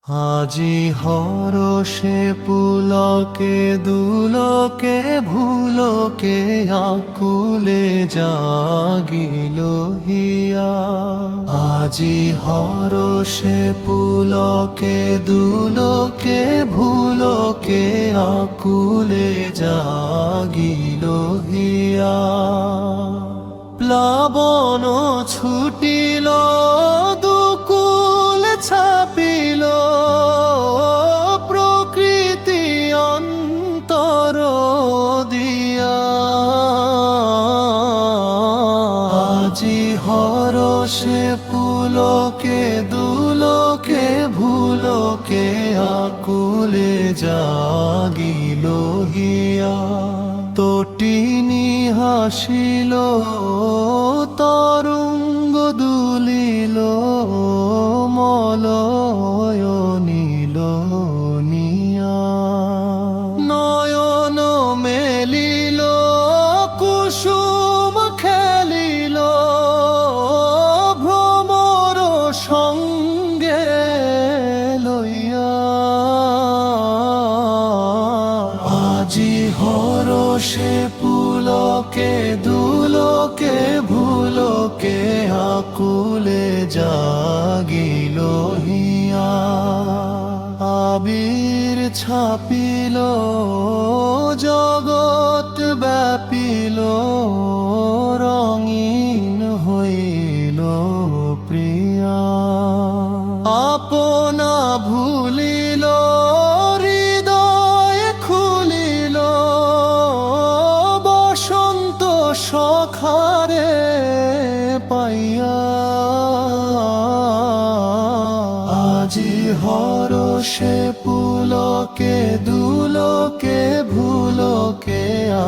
আজি হরষে পুলকে দুলকে ভুলকে আকুলে জাগিল হিয়া। আজি হরষে পুলকে দুলকে ভুলকে আকুলে জাগিল হিয়া। প্লাবন ছুটিল দুকুল ছাপিল প্রকৃতি অন্তর দিয়া। আজি হরষে পুলকে দুলকে ভুলকে আকুলে জাগিল হিয়া। তটিনী হাসিল তরঙ্গ দুলিল মলয় নীল নিয়া। নয়ন মেলিল কুসুম খেলিল ভ্রমর সঙ্গে লইয়া। আজি হরষে পুলকে দুলকে ভুলকে আকুলে জাগিল হিয়া। আবির ছাপিল জগৎ ব্যাপিল রঙিন হইল প্রিয়া। আপনা ভুলিল হৃদয় খুলিল বসন্ত সখারে পাইয়া। আজি হরষে পুলকে দুলকে ভুলকে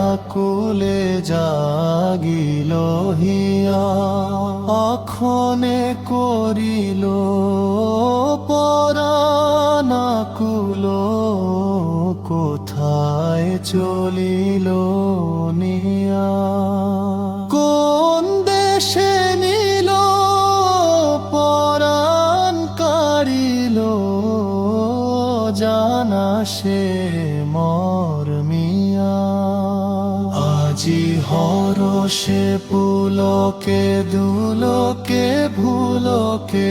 আকুলে জাগিল হিয়া। অখনে করিল পরাণ আকুল কোথায় চলিল নিয়া। কোন দেশে নিল পরাণ কাড়িল জানা সে মর্মিয়া। আজি হরষে পুলকে দুলকে ভুলকে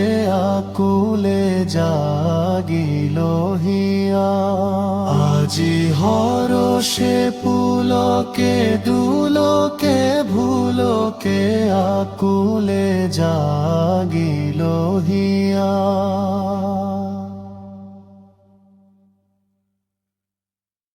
আকুলে জাগিল হিয়া। আজি হরষে পুলকে দুলকে ভুলকে আকুলে জাগিল হিয়া।